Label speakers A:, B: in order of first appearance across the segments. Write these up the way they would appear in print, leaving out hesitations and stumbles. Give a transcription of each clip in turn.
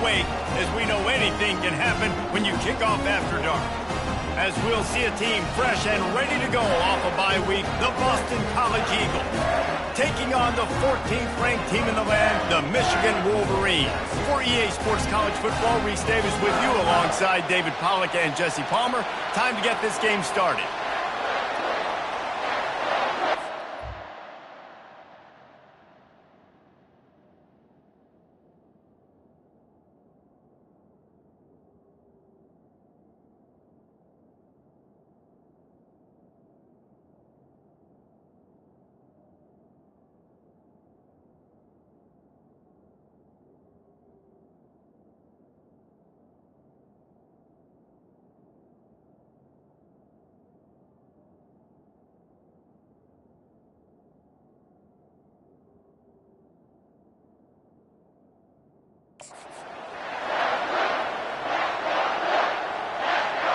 A: awake, as we know anything can happen when you kick off after dark. As we'll see a team fresh and ready to go off a bye week, the Boston College Eagles, taking on the 14th ranked team in the land, the Michigan Wolverines. For EA Sports College Football, Reese Davis with you alongside David Pollack and Jesse Palmer. Time to get this game started.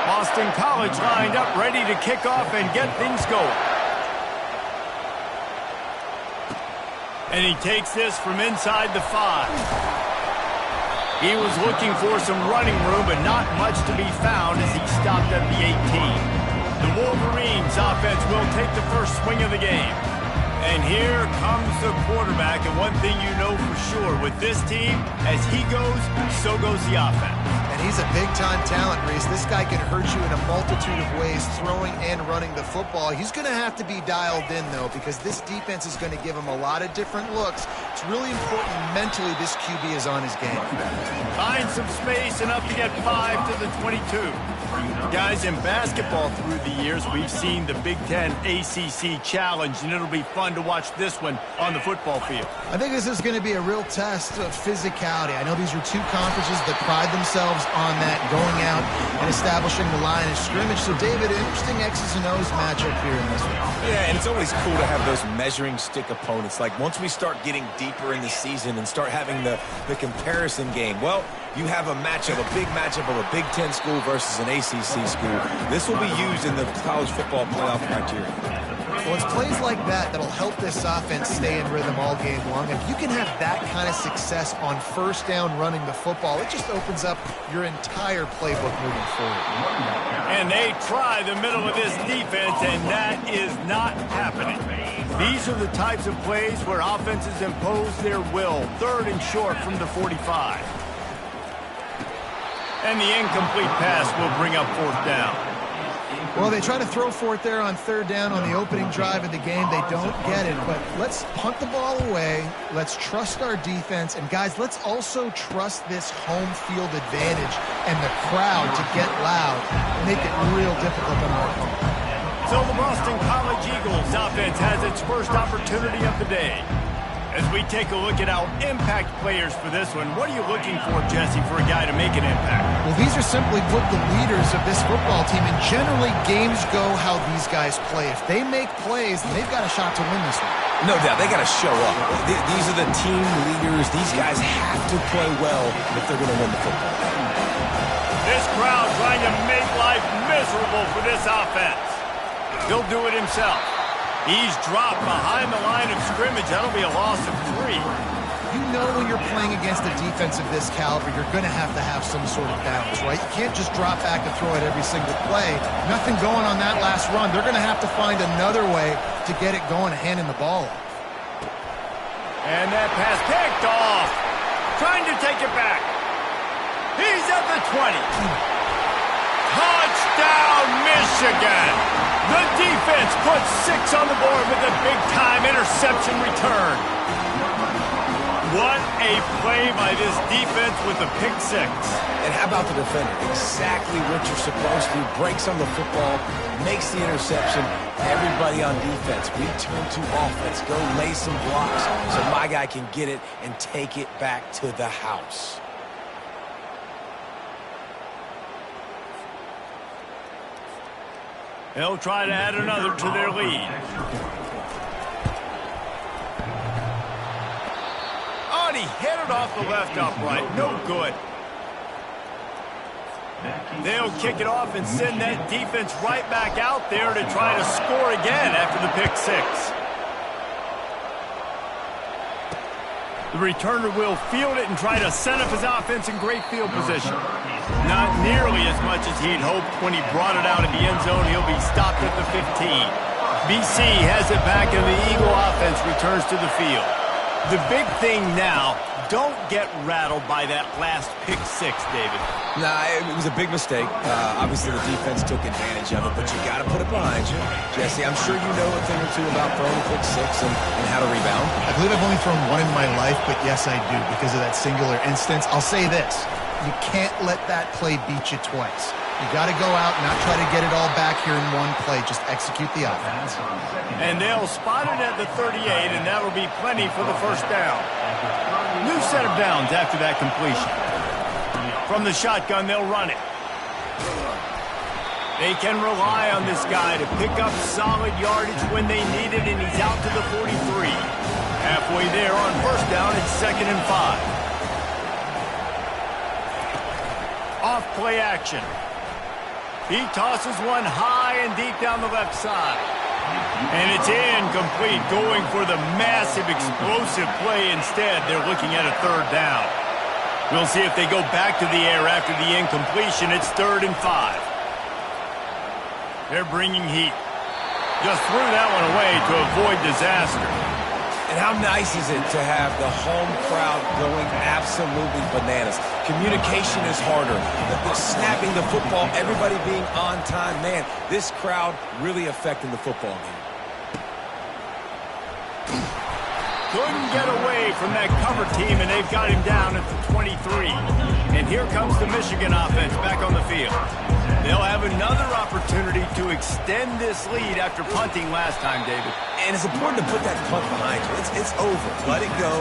A: Boston College lined up, ready to kick off and get things going. And he takes this from inside the 5. He was looking for some running room, but not much to be found as he stopped at the 18. The Wolverines offense will take the first swing of the game. And here comes the quarterback, and one thing you know for sure, with this team, as he goes, so goes the offense.
B: And he's a big-time talent, Reese. This guy can hurt you in a multitude of ways, throwing and running the football. He's going to have to be dialed in, though, because this defense is going to give him a lot of different looks. It's really important mentally this QB is on his game.
A: Finds some space and up to get 5 to the 22. Guys, in basketball through the years, we've seen the Big Ten ACC Challenge, and it'll be fun to watch this one on the football field.
B: I think this is going to be a real test of physicality. I know these are two conferences that pride themselves on that, going out and establishing the line of scrimmage. So, David, interesting X's and O's matchup here in this one.
C: Yeah, and it's always cool to have those measuring stick opponents. Like, once we start getting deeper in the season and start having the comparison game, well, you have a matchup, a big matchup of a Big Ten school versus an ACC school. This will be used in the college football playoff criteria.
B: Well, it's plays like that that'll help this offense stay in rhythm all game long. If you can have that kind of success on first down running the football, it just opens up your entire playbook moving forward.
A: And they try the middle of this defense, and that is not happening. These are the types of plays where offenses impose their will. 3rd and short from the 45. And the incomplete pass will bring up 4th down.
B: Well, they try to throw for it there on 3rd down on the opening drive of the game. They don't get it, but let's punt the ball away. Let's trust our defense. And, guys, let's also trust this home field advantage and the crowd to get loud and make it real difficult on our opponent.
A: So the Boston College Eagles offense has its first opportunity of the day. As we take a look at our impact players for this one, what are you looking for, Jesse, for a guy to make an impact?
B: Well, these are simply put the leaders of this football team, and generally games go how these guys play. If they make plays, then they've got a shot to win this one.
C: No doubt, they got to show up. These are the team leaders. These guys have to play well if they're going to win the football.
A: This crowd trying to make life miserable for this offense. He'll do it himself. He's dropped behind the line of scrimmage. That'll be a loss of 3.
B: You know when you're playing against a defense of this caliber, you're going to have some sort of balance, right? You can't just drop back and throw it every single play. Nothing going on that last run. They're going to have to find another way to get it going, handing the ball off.
A: And that pass picked off. Trying to take it back. He's at the 20. Touchdown, Michigan! The defense puts 6 on the board with a big-time interception return. What a play by this defense with a pick 6.
C: And how about the defender? Exactly what you're supposed to. Breaks on the football, makes the interception. Everybody on defense, we turn to offense. Go lay some blocks so my guy can get it and take it back to the house.
A: They'll try to add another to their lead. Oh, and he hit it off the left upright. No good. They'll kick it off and send that defense right back out there to try to score again after the pick 6. The returner will field it and try to set up his offense in great field position. Not nearly as much as he'd hoped when he brought it out of the end zone. He'll be stopped at the 15. BC has it back, and the Eagle offense returns to the field. The big thing now, don't get rattled by that last pick six, David.
C: Nah, it was a big mistake. Obviously, the defense took advantage of it, but you got to put it behind you. Jesse, I'm sure you know a thing or two about throwing a pick six and how to rebound.
B: I believe I've only thrown one in my life, but yes, I do because of that singular instance. I'll say this. You can't let that play beat you twice. You got to go out and not try to get it all back here in one play. Just execute the offense.
A: And they'll spot it at the 38, and that'll be plenty for the first down. New set of downs after that completion. From the shotgun, they'll run it. They can rely on this guy to pick up solid yardage when they need it, and he's out to the 43. Halfway there on first down, it's 2nd and 5. Off play action. He tosses one high and deep down the left side. And it's incomplete, going for the massive, explosive play instead. They're looking at a 3rd down. We'll see if they go back to the air after the incompletion. It's 3rd and 5. They're bringing heat. Just threw that one away to avoid disaster.
C: And how nice is it to have the home crowd going absolutely bananas? Communication is harder. The snapping the football, everybody being on time. Man, this crowd really affecting the football game.
A: Couldn't get away from that cover team, and they've got him down at the 23. And here comes the Michigan offense back on the field. They'll have another opportunity to extend this lead after punting last time, David.
C: And it's important to put that punt behind you. It's over. Let it go.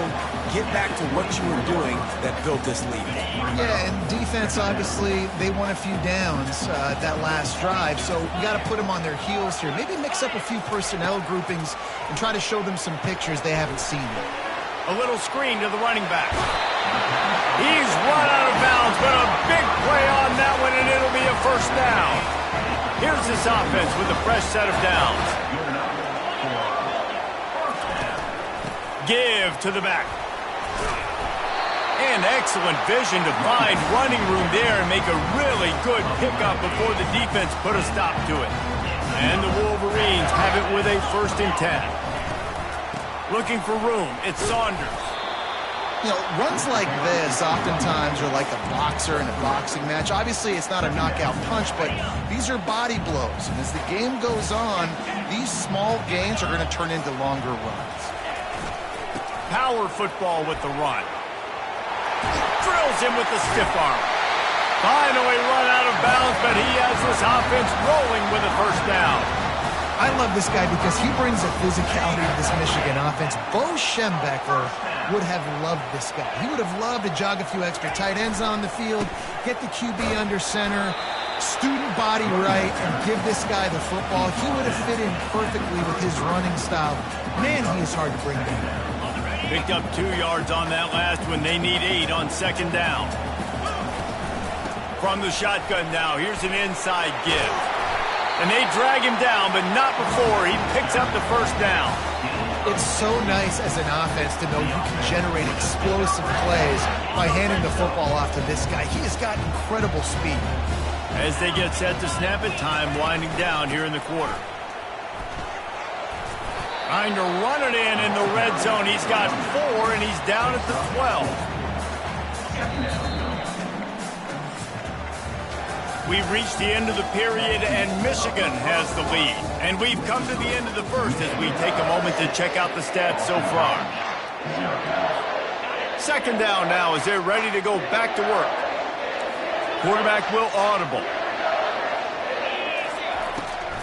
C: Get back to what you were doing that built this lead.
B: Yeah, and defense, obviously, they won a few downs that last drive, so you got to put them on their heels here. Maybe mix up a few personnel groupings and try to show them some pictures they haven't seen yet.
A: A little screen to the running back. He's run out of bounds, but a big play on that one, and it'll be a first down. Here's this offense with a fresh set of downs. Give to the back. And excellent vision to find running room there and make a really good pickup before the defense put a stop to it. And the Wolverines have it with a 1st and 10. Looking for room, it's Saunders.
B: You know, runs like this oftentimes are like a boxer in a boxing match. Obviously, it's not a knockout punch, but these are body blows. And as the game goes on, these small gains are going to turn into longer runs.
A: Power football with the run. Drills him with the stiff arm. Finally run out of bounds, but he has this offense rolling with a first down.
B: I love this guy because he brings a physicality to this Michigan offense. Bo Schembechler would have loved this guy. He would have loved to jog a few extra tight ends on the field, get the QB under center, student body right, and give this guy the football. He would have fit in perfectly with his running style. Man, he is hard to bring down.
A: Picked up 2 yards on that last one. They need 8 on 2nd down. From the shotgun now, here's an inside give. And they drag him down, but not before he picks up the first down.
B: It's so nice as an offense to know you can generate explosive plays by handing the football off to this guy. He has got incredible speed.
A: As they get set to snap it, time winding down here in the quarter. Trying to run it in the red zone. He's got 4, and he's down at the 12. We've reached the end of the period, and Michigan has the lead. And we've come to the end of the first as we take a moment to check out the stats so far. 2nd down now as they're ready to go back to work. Quarterback will audible.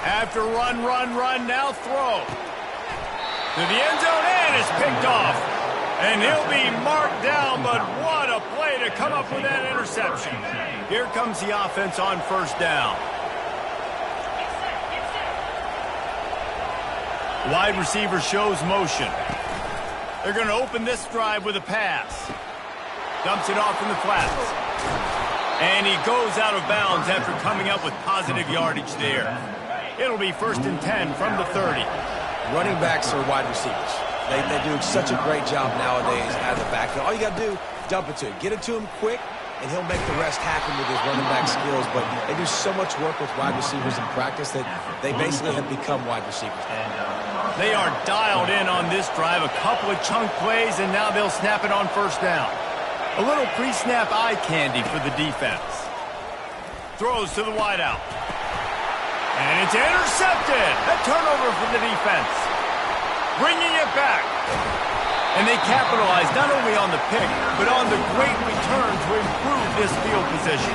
A: After run, now throw. To the end zone, and it's picked off. And he'll be marked down, but what a play to come up with that interception. Here comes the offense on first down. Wide receiver shows motion. They're going to open this drive with a pass. Dumps it off in the flats. And he goes out of bounds after coming up with positive yardage there. It'll be 1st and 10 from the 30.
C: Running backs are wide receivers. They do such a great job nowadays out of the backfield. All you got to do, dump it to him. Get it to him quick, and he'll make the rest happen with his running back skills. But they do so much work with wide receivers in practice that they basically have become wide receivers.
A: They are dialed in on this drive. A couple of chunk plays, and now they'll snap it on first down. A little pre-snap eye candy for the defense. Throws to the wideout. And it's intercepted. A turnover for the defense. Bringing it back. And they capitalize not only on the pick, but on the great return to improve this field position.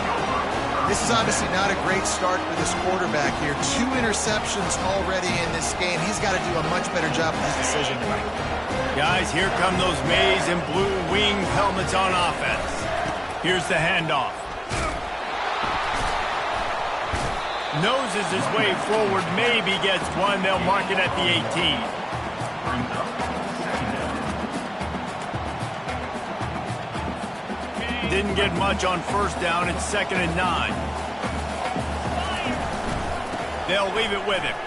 B: This is obviously not a great start for this quarterback here. 2 interceptions already in this game. He's got to do a much better job with his decision-making.
A: Guys, here come those maize and blue winged helmets on offense. Here's the handoff. Noses his way forward, maybe gets one. They'll mark it at the 18. Didn't get much on first down. It's 2nd and 9. They'll leave it with him.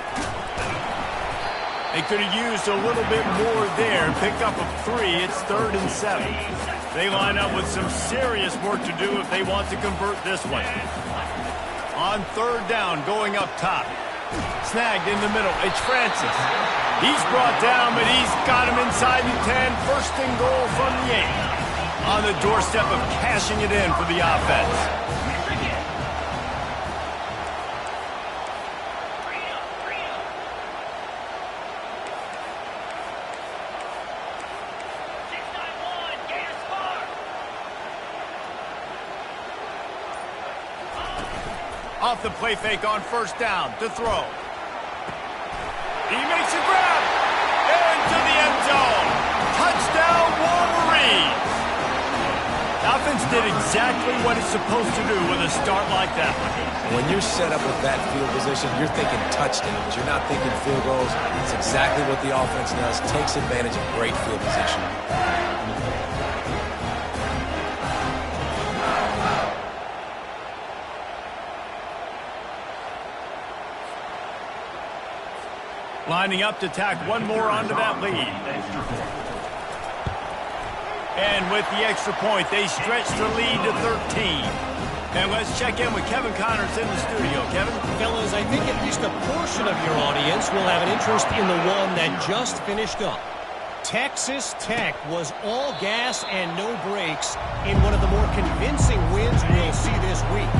A: They could have used a little bit more there. Pick up a 3. It's 3rd and 7. They line up with some serious work to do if they want to convert this one. On 3rd down, going up top. Snagged in the middle. It's Francis. He's brought down, but he's got him inside the 10. 1st and goal from the 8. On the doorstep of cashing it in for the offense. Off the play fake on first down to throw. He makes a grab. Into the end zone. Touchdown, Wolverines. The offense did exactly what it's supposed to do with a start like that.
C: When you're set up with that field position, you're thinking touchdowns. You're not thinking field goals. It's exactly what the offense does. Takes advantage of great field position.
A: Lining up to tack one more onto that lead. And with the extra point, they stretch the lead to 13. And let's check in with Kevin Connors in the studio. Kevin?
D: Fellas, I think at least a portion of your audience will have an interest in the one that just finished up. Texas Tech was all gas and no brakes in one of the more convincing wins we'll see this week.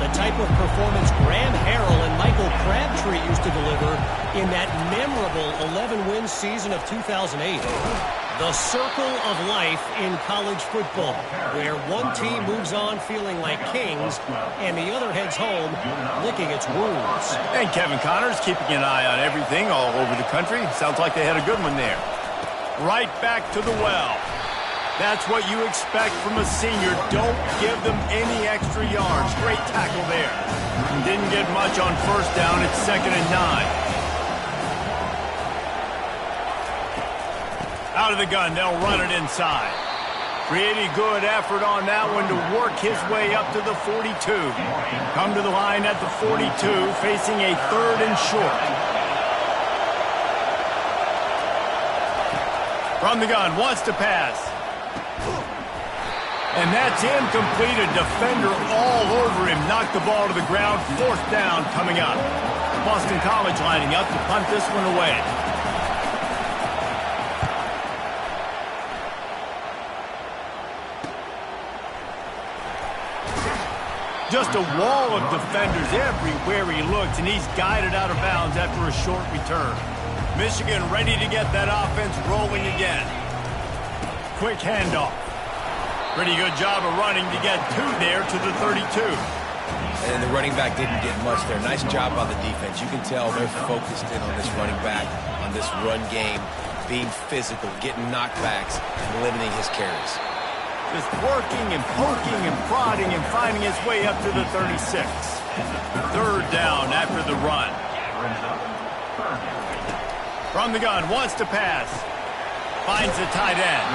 D: The type of performance Graham Harrell and Michael Crabtree used to deliver in that memorable 11-win season of 2008. The circle of life in college football, where one team moves on feeling like kings and the other heads home licking its wounds.
A: And Kevin Connors keeping an eye on everything all over the country. Sounds like they had a good one there. Right back to the well. That's what you expect from a senior. Don't give them any extra yards. Great tackle there. Didn't get much on first down. It's 2nd and 9. Out of the gun, they'll run it inside. Pretty good effort on that one to work his way up to the 42. Come to the line at the 42, facing a 3rd and short. From the gun, wants to pass. And that's incomplete. A defender all over him. Knocked the ball to the ground. 4th down coming up. Boston College lining up to punt this one away. Just a wall of defenders everywhere he looks, and he's guided out of bounds after a short return. Michigan ready to get that offense rolling again. Quick handoff. Pretty good job of running to get 2 there to the 32.
C: And the running back didn't get much there. Nice job by the defense. You can tell they're focused in on this running back, on this run game, being physical, getting knockbacks, and limiting his carries.
A: Just working and poking and prodding and finding his way up to the 36. 3rd down after the run. From the gun, wants to pass. Finds the tight end.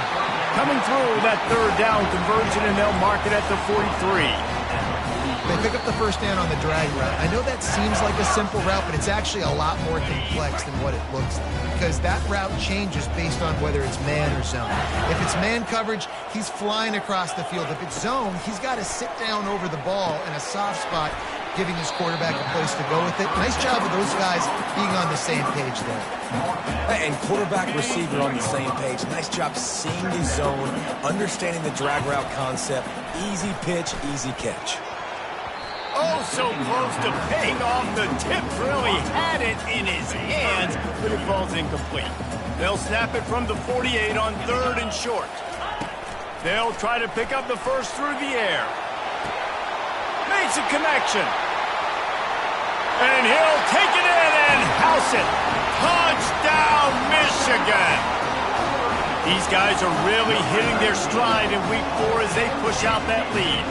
A: Coming through that 3rd down conversion, and they'll mark it at the 43.
B: They pick up the first down on the drag route. I know that seems like a simple route, but it's actually a lot more complex than what it looks like, because that route changes based on whether it's man or zone. If it's man coverage, he's flying across the field. If it's zone, he's got to sit down over the ball in a soft spot, giving his quarterback a place to go with it. Nice job of those guys being on the same page there.
C: And quarterback, receiver on the same page. Nice job seeing the zone, understanding the drag route concept. Easy pitch, easy catch.
A: Oh, so close to paying off. The tip really had it in his hands, but it falls incomplete. They'll snap it from the 48 on 3rd and short. They'll try to pick up the first through the air. Makes a connection. And he'll take it in and house it. Touchdown, Michigan. These guys are really hitting their stride in week 4 as they push out that lead.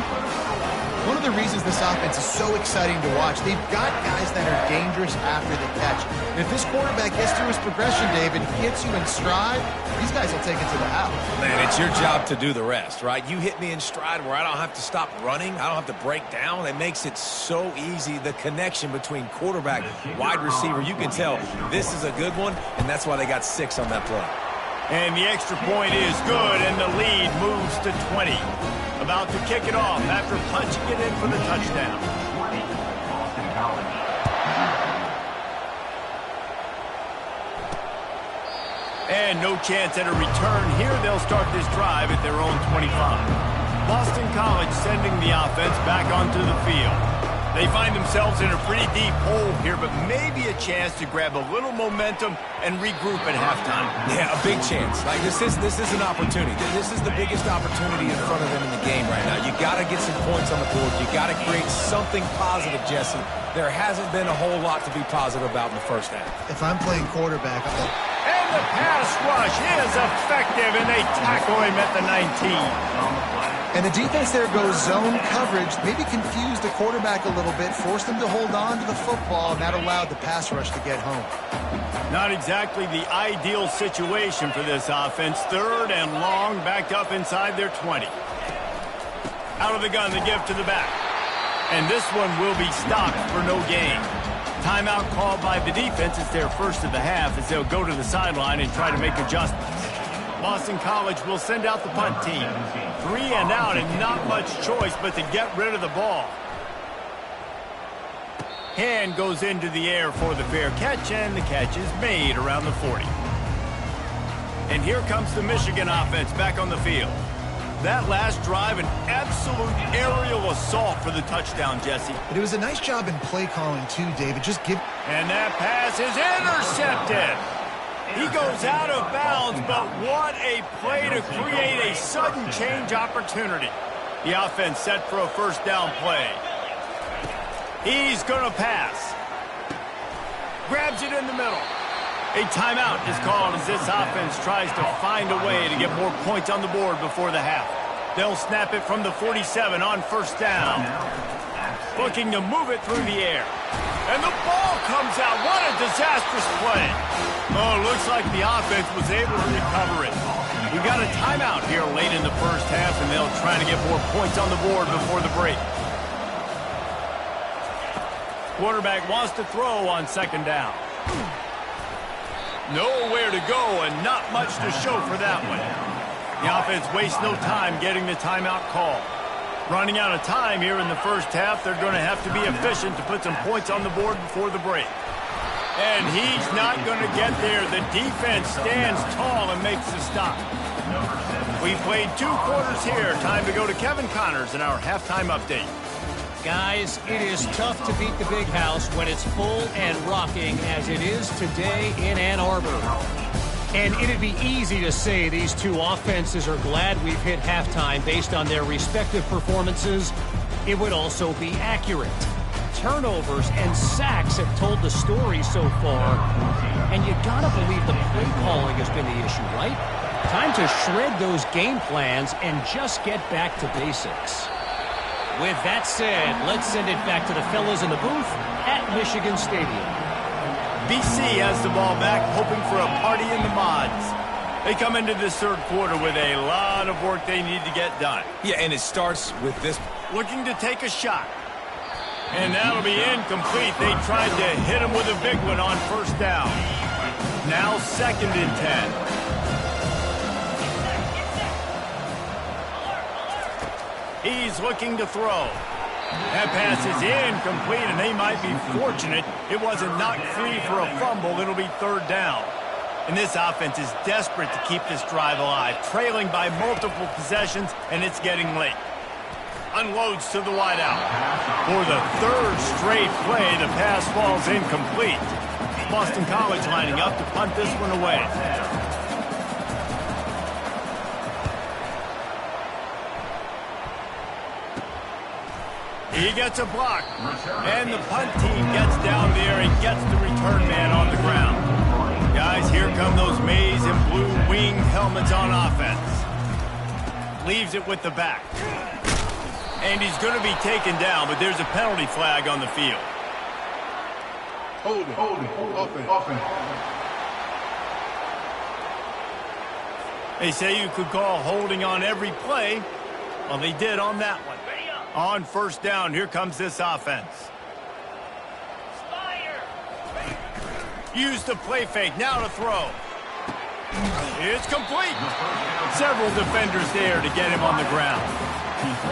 B: One of the reasons this offense is so exciting to watch, they've got guys that are dangerous after the catch. And if this quarterback gets through his progression, David, hits you in stride, these guys will take it to the house.
C: Man, it's your job to do the rest, right? You hit me in stride where I don't have to stop running. I don't have to break down. It makes it so easy. The connection between quarterback, wide receiver, you can tell this is a good one, and that's why they got 6 on that play.
A: And the extra point is good, and the lead moves to 20. About to kick it off after punching it in for the touchdown. And no chance at a return here. They'll start this drive at their own 25. Boston College sending the offense back onto the field. They find themselves in a pretty deep hole here, but maybe a chance to grab a little momentum and regroup at halftime.
C: Yeah, a big chance. Like this is an opportunity. This is the biggest opportunity in front of them in the game right now. You got to get some points on the board. You got to create something positive, Jesse. There hasn't been a whole lot to be positive about in the first half.
B: If I'm playing quarterback,
A: and the pass rush is effective, and they tackle him at the 19.
B: And the defense there goes zone coverage, maybe confused the quarterback a little bit, forced him to hold on to the football, and that allowed the pass rush to get home.
A: Not exactly the ideal situation for this offense. 3rd and long, backed up inside their 20. Out of the gun, the give to the back. And this one will be stopped for no gain. Timeout called by the defense. It's their first of the half as they'll go to the sideline and try to make adjustments. Boston College will send out the punt team. 3 and out and not much choice but to get rid of the ball. Hand goes into the air for the fair catch, and the catch is made around the 40. And here comes the Michigan offense back on the field. That last drive, an absolute aerial assault for the touchdown, Jesse.
B: But it was a nice job in play calling too, David.
A: And that pass is intercepted. He goes out of bounds, but what a play to create a sudden change opportunity. The offense set for a first down play. He's going to pass. Grabs it in the middle. A timeout is called as this offense tries to find a way to get more points on the board before the half. They'll snap it from the 47 on first down. Looking to move it through the air. And the ball comes out. What a disastrous play. Oh, looks like the offense was able to recover it. We got a timeout here late in the first half, and they'll try to get more points on the board before the break. Quarterback wants to throw on second down. Nowhere to go and not much to show for that one. The offense wastes no time getting the timeout call. Running out of time here in the first half, they're going to have to be efficient to put some points on the board before the break. And he's not going to get there. The defense stands tall and makes the stop. We played 2 quarters here. Time to go to Kevin Connors in our halftime update.
D: Guys, it is tough to beat the Big House when it's full and rocking as it is today in Ann Arbor. And it'd be easy to say these 2 offenses are glad we've hit halftime based on their respective performances. It would also be accurate. Turnovers and sacks have told the story so far. And you gotta believe the play calling has been the issue, right? Time to shred those game plans and just get back to basics. With that said, let's send it back to the fellas in the booth at Michigan Stadium.
A: BC has the ball back, hoping for a party in the mods. They come into this third quarter with a lot of work they need to get done.
C: Yeah, and it starts with this.
A: Looking to take a shot. And that'll be incomplete. They tried to hit him with a big one on first down. Now 2nd and 10. He's looking to throw. That pass is incomplete, and they might be fortunate it wasn't knocked free for a fumble. It'll be 3rd down. And this offense is desperate to keep this drive alive, trailing by multiple possessions, and it's getting late. Unloads to the wideout. For the 3rd straight play, the pass falls incomplete. Boston College lining up to punt this one away. He gets a block, and the punt team gets down there and gets the return man on the ground. Guys, here come those maize and blue winged helmets on offense. Leaves it with the back. And he's going to be taken down, but there's a penalty flag on the field.
E: Hold it. Offense.
A: They say you could call holding on every play. Well, they did on that one. On first down, here comes this offense. Use the play fake, now to throw. It's complete. Several defenders there to get him on the ground.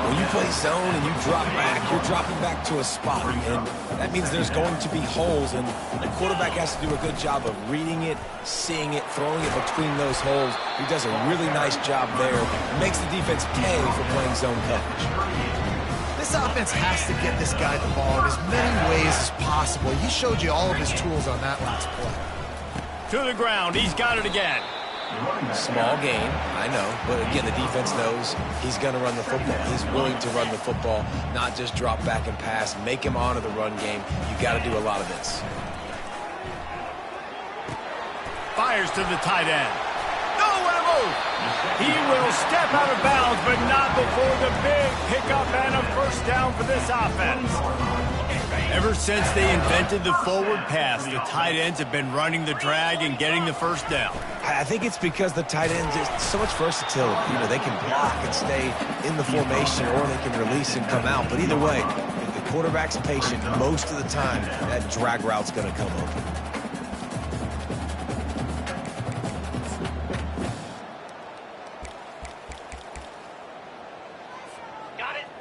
C: When you play zone and you drop back, you're dropping back to a spot, and that means there's going to be holes, and the quarterback has to do a good job of reading it, seeing it, throwing it between those holes. He does a really nice job there. It makes the defense pay for playing zone coverage.
B: This offense has to get this guy the ball in as many ways as possible. He showed you all of his tools on that last play.
A: To the ground, he's got it again.
C: Small game, I know, but again, the defense knows he's going to run the football. He's willing to run the football, not just drop back and pass, make him honor the run game. You got to do a lot of this.
A: Fires to the tight end. Nowhere to move. He will step out of bounds, but not before the big pickup and a first down for this offense. Ever since they invented the forward pass, the tight ends have been running the drag and getting the first down.
C: I think it's because the tight ends is so much versatility. You know, they can block and stay in the formation, or they can release and come out. But either way, if the quarterback's patient, most of the time, that drag route's going to come open.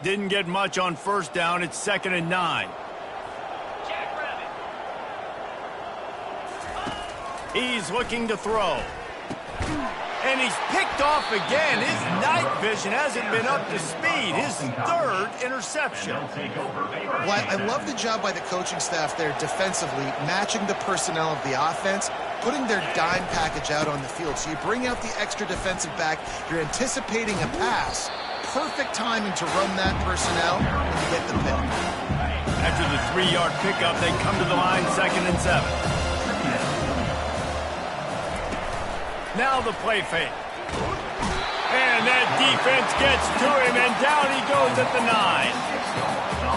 A: Didn't get much on first down. It's 2nd and 9. He's looking to throw. And he's picked off again. His night vision hasn't been up to speed. His 3rd interception.
B: Well, I love the job by the coaching staff there defensively, matching the personnel of the offense, putting their dime package out on the field. So you bring out the extra defensive back. You're anticipating a pass. Perfect timing to run that personnel and you get the pick.
A: After the 3-yard pickup, they come to the line 2nd and 7. Now the play fake. And that defense gets to him, and down he goes at the 9.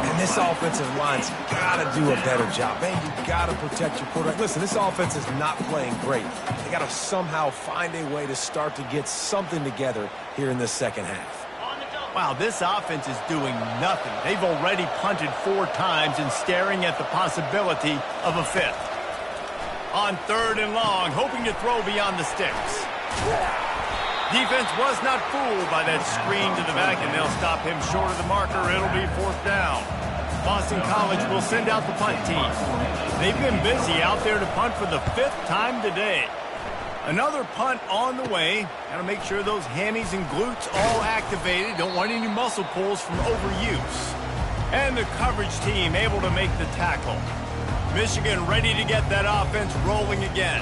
C: And this offensive line's got to do a better job. Man, you got to protect your quarterback. Listen, this offense is not playing great. They got to somehow find a way to start to get something together here in the second half.
A: Wow, this offense is doing nothing. They've already punted 4 times and staring at the possibility of a 5th. On 3rd and long, hoping to throw beyond the sticks. Defense was not fooled by that screen to the back, and they'll stop him short of the marker. It'll be 4th down. Boston College will send out the punt team. They've been busy out there to punt for the 5th time today. Another punt on the way. Got to make sure those hammies and glutes all activated. Don't want any muscle pulls from overuse. And the coverage team able to make the tackle. Michigan ready to get that offense rolling again.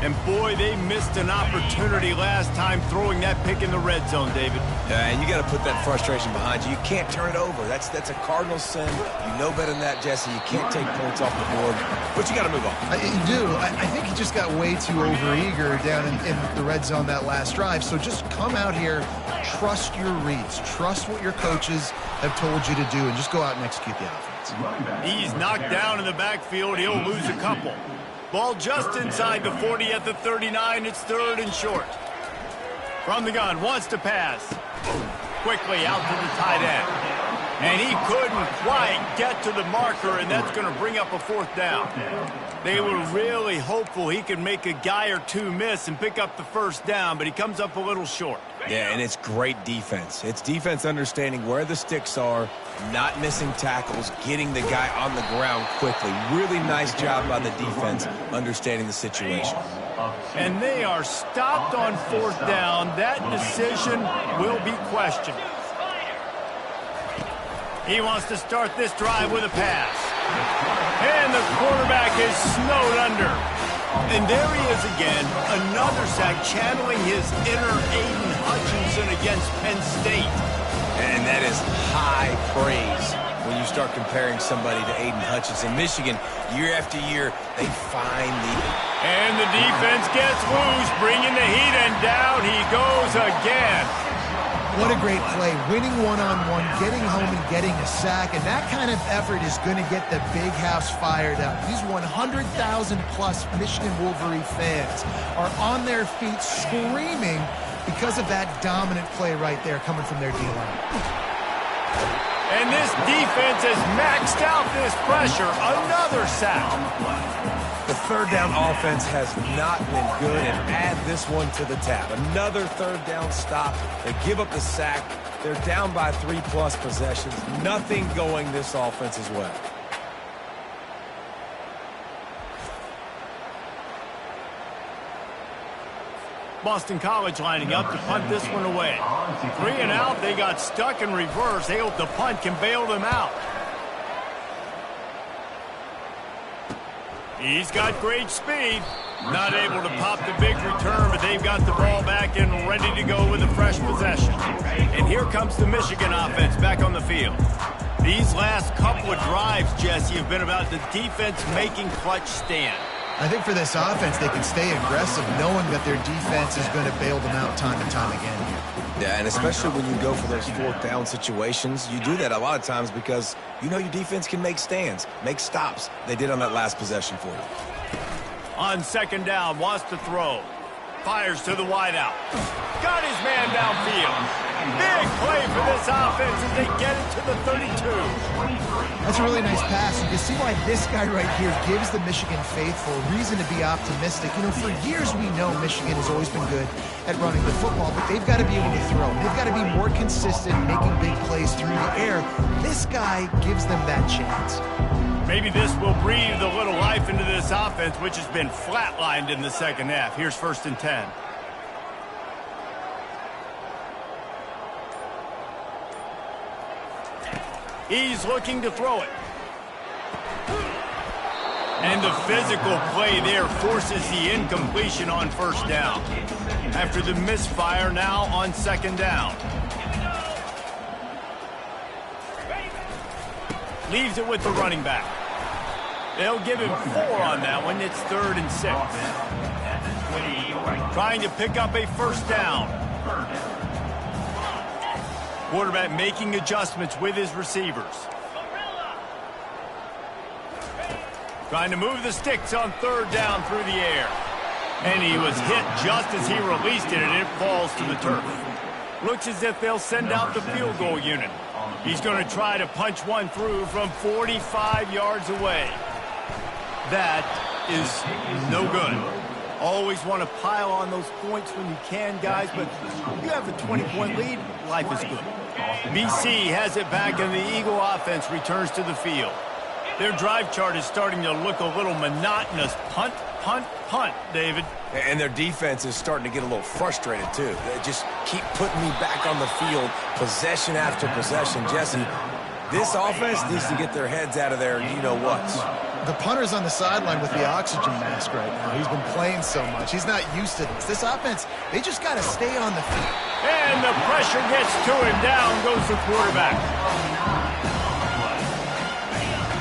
A: And boy, they missed an opportunity last time throwing that pick in the red zone, David.
C: Yeah, and you got to put that frustration behind you. You can't turn it over. That's a cardinal sin. You know better than that, Jesse. You can't take points off the board, but you got to move on.
B: You do. I think he just got way too overeager down in the red zone that last drive. So just come out here, trust your reads, trust what your coaches have told you to do, and just go out and execute the offense.
A: He's knocked down in the backfield. He'll lose a couple. Ball just inside the 40 at the 39. It's 3rd and short. From the gun, wants to pass. Quickly out to the tight end. And he couldn't quite get to the marker, and that's going to bring up a fourth down. They were really hopeful he could make a guy or two miss and pick up the first down, but he comes up a little short.
C: Yeah, and it's great defense. It's defense understanding where the sticks are, not missing tackles, getting the guy on the ground quickly. Really nice job by the defense understanding the situation.
A: And they are stopped on fourth down. That decision will be questioned. He wants to start this drive with a pass. And the quarterback is snowed under. And there he is again, another sack, channeling his inner Aiden Hutchinson against Penn State.
C: And that is high praise when you start comparing somebody to Aiden Hutchinson. Michigan, year after year, they find the...
A: And the defense gets loose, bringing the heat, and down he goes again.
B: What a great play, winning one-on-one, getting home and getting a sack, and that kind of effort is going to get the big house fired up. These 100,000-plus Michigan Wolverine fans are on their feet screaming because of that dominant play right there coming from their D-line.
A: And this defense has maxed out this pressure. Another sack.
C: The third down offense has not been good, and add this one to the tab. Another third down stop. They give up the sack. They're down by 3+ possessions. Nothing going this offense's way.
A: Boston College lining up to punt this one away. 3 and out, they got stuck in reverse. They hope the punt can bail them out. He's got great speed. Not able to pop the big return, but they've got the ball back and ready to go with a fresh possession. And here comes the Michigan offense back on the field. These last couple of drives, Jesse, have been about the defense making clutch stand.
B: I think for this offense, they can stay aggressive knowing that their defense is going to bail them out time and time again.
C: Yeah, and especially when you go for those fourth down situations, you do that a lot of times because you know your defense can make stands, make stops. They did on that last possession for you.
A: On second down, wants to throw. Fires to the wideout. Got his man downfield. Big play for this offense as they get it to the 32.
B: That's a really nice pass. You can see why this guy right here gives the Michigan faithful reason to be optimistic. You know, for years we know Michigan has always been good at running the football, but they've got to be able to throw. They've got to be more consistent making big plays through the air. This guy gives them that chance.
A: Maybe this will breathe a little life into this offense, which has been flatlined in the second half. Here's 1st and 10. He's looking to throw it. And the physical play there forces the incompletion on first down. After the misfire, now on second down. Leaves it with the running back. They'll give him 4 on that one. It's 3rd and 6. Trying to pick up a first down. Quarterback making adjustments with his receivers. Trying to move the sticks on 3rd down through the air. And he was hit just as he released it, and it falls to the turf. Looks as if they'll send out the field goal unit. He's going to try to punch one through from 45 yards away. That is no good. Always want to pile on those points when you can, guys, but you have a 20-point lead, life is good. BC has it back, and the Eagle offense returns to the field. Their drive chart is starting to look a little monotonous. Punt, punt, punt, David.
C: And their defense is starting to get a little frustrated, too. They just keep putting me back on the field, possession after possession. Jesse, this offense needs to get their heads out of there, you-know-whats.
B: The punter's on the sideline with the oxygen mask right now. He's been playing so much. He's not used to this. This offense, they just got to stay on the field.
A: And the pressure gets to him. Down goes the quarterback.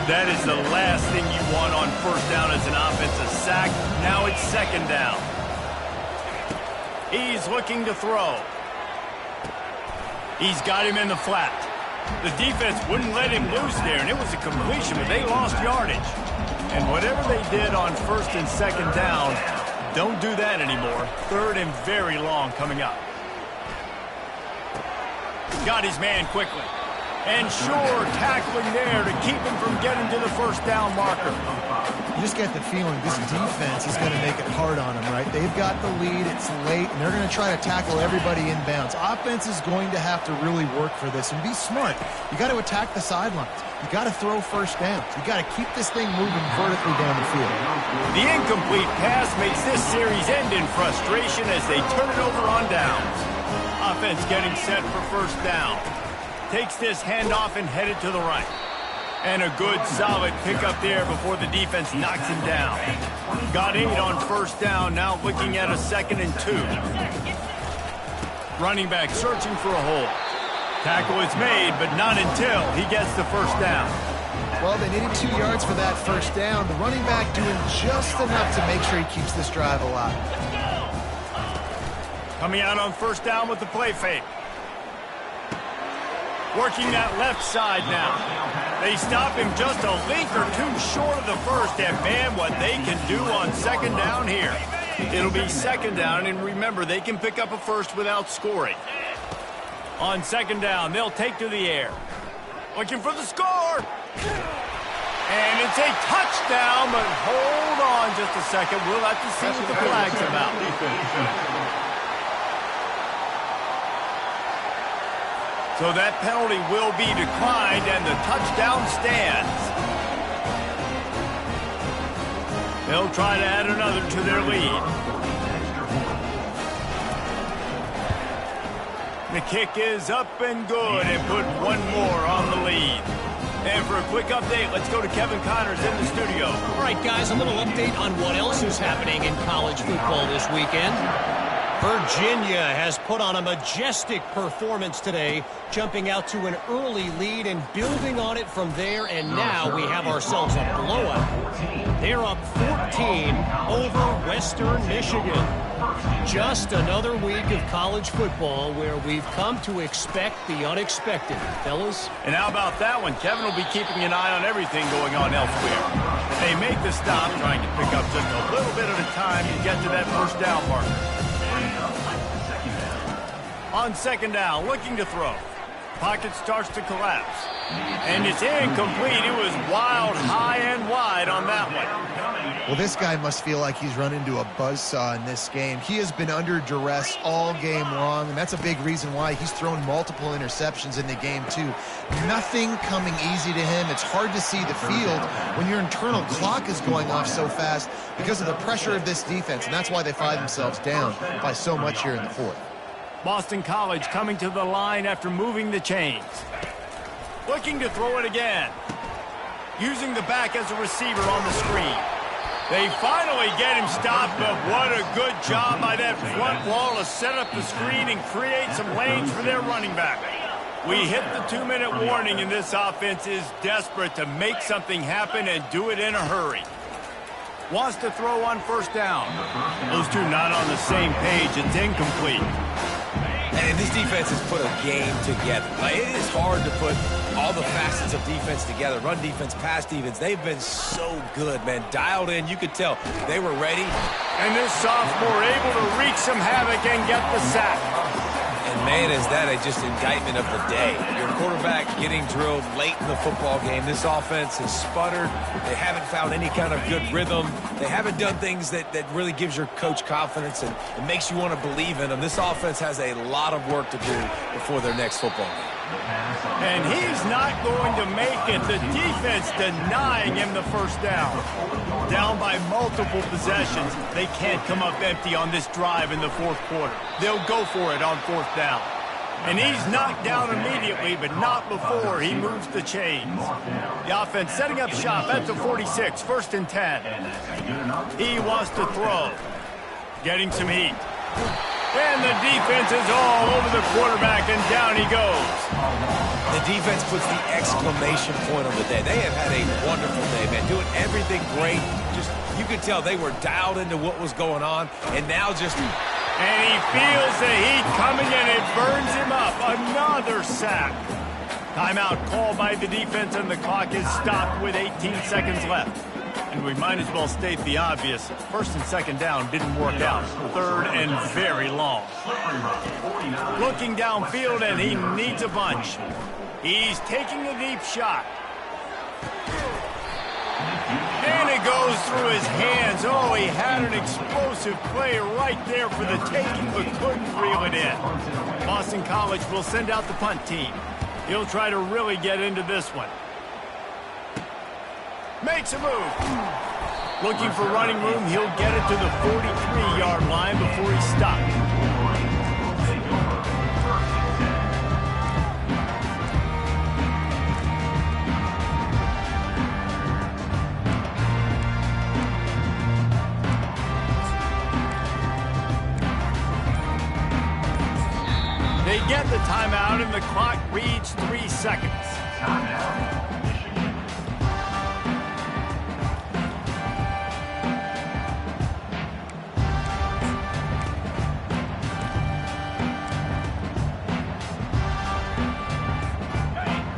A: That is the last thing you want on first down as an offensive sack. Now it's second down. He's looking to throw. He's got him in the flat. The defense wouldn't let him loose there, and it was a completion, but they lost yardage. And whatever they did on 1st and 2nd down, don't do that anymore. 3rd and very long coming up. Got his man quickly. And sure, tackling there to keep him from getting to the first down marker.
B: You just get the feeling this defense is going to make it hard on them, right? They've got the lead, it's late, and they're going to try to tackle everybody inbounds. Offense is going to have to really work for this and be smart. You got to attack the sidelines. You got to throw first downs. You got to keep this thing moving vertically down the field.
A: The incomplete pass makes this series end in frustration as they turn it over on downs. Offense getting set for first down. Takes this handoff and headed to the right. And a good, solid pickup there before the defense knocks him down. Got 8 on first down, now looking at a 2nd and 2. Running back searching for a hole. Tackle is made, but not until he gets the first down.
B: Well, they needed 2 yards for that first down. The running back doing just enough to make sure he keeps this drive alive.
A: Coming out on first down with the play fake. Working that left side now. They stop him just a length or 2 short of the first, and man, what they can do on 2nd down here. It'll be 2nd down, and remember, they can pick up a first without scoring. On 2nd down, they'll take to the air. Looking for the score! And it's a touchdown, but hold on just a second. We'll have to see what the flag's about. So that penalty will be declined, and the touchdown stands. They'll try to add another to their lead. The kick is up and good, and put one more on the lead. And for a quick update, let's go to Kevin Connors in the studio.
D: All right, guys, a little update on what else is happening in college football this weekend. Virginia has put on a majestic performance today, jumping out to an early lead and building on it from there, and now we have ourselves a blowout. They're up 14 over Western Michigan. Just another week of college football where we've come to expect the unexpected, fellas.
A: And how about that one? Kevin will be keeping an eye on everything going on elsewhere. They make the stop, trying to pick up just a little bit at a time to get to that first down marker. On 2nd down, looking to throw. Pocket starts to collapse. And it's incomplete. It was wild, high and wide on that one.
B: Well, this guy must feel like he's run into a buzzsaw in this game. He has been under duress all game long, and that's a big reason why he's thrown multiple interceptions in the game, too. Nothing coming easy to him. It's hard to see the field when your internal clock is going off so fast because of the pressure of this defense, and that's why they find themselves down by so much here in the 4th.
A: Boston College coming to the line after moving the chains. Looking to throw it again. Using the back as a receiver on the screen. They finally get him stopped, but what a good job by that front wall to set up the screen and create some lanes for their running back. We hit the 2-minute warning, and this offense is desperate to make something happen and do it in a hurry. Wants to throw on first down. Those two not on the same page. It's incomplete.
C: And this defense has put a game together. Like, it is hard to put all the facets of defense together. Run defense, pass defense. They've been so good, man. Dialed in. You could tell they were ready.
A: And this sophomore able to wreak some havoc and get the sack.
C: And, man, is that just indictment of the day. Your quarterback getting drilled late in the football game. This offense has sputtered. They haven't found any kind of good rhythm. They haven't done things that really gives your coach confidence and it makes you want to believe in them. This offense has a lot of work to do before their next football game.
A: And he's not going to make it. The defense denying him the first down. Down by multiple possessions. They can't come up empty on this drive in the 4th quarter. They'll go for it on 4th down. And he's knocked down immediately, but not before he moves the chains. The offense setting up shop at the 46, 1st and 10. He wants to throw. Getting some heat. And the defense is all over the quarterback, and down he goes.
C: The defense puts the exclamation point on the day. They have had a wonderful day, man. Doing everything great. Just, you could tell they were dialed into what was going on, and now just...
A: And he feels the heat coming, and it burns him up. Another sack. Timeout called by the defense, and the clock is stopped with 18 seconds left. And we might as well state the obvious. First and second down didn't work out. Third and very long. Looking downfield, and he needs a bunch. He's taking a deep shot. And it goes through his hands. Oh, he had an explosive play right there for the taking, but couldn't reel it in. Boston College will send out the punt team. He'll try to really get into this one. Makes a move. Looking for running room. He'll get it to the 43-yard line before he's stopped. They get the timeout, and the clock reads 3 seconds.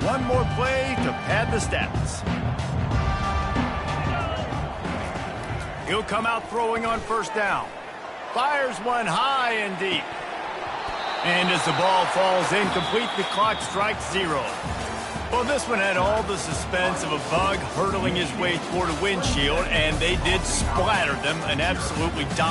A: One more play to pad the stats. He'll come out throwing on first down. Fires one high and deep. And as the ball falls incomplete, the clock strikes 0. Well, this one had all the suspense of a bug hurtling his way toward a windshield, and they did splatter them an absolutely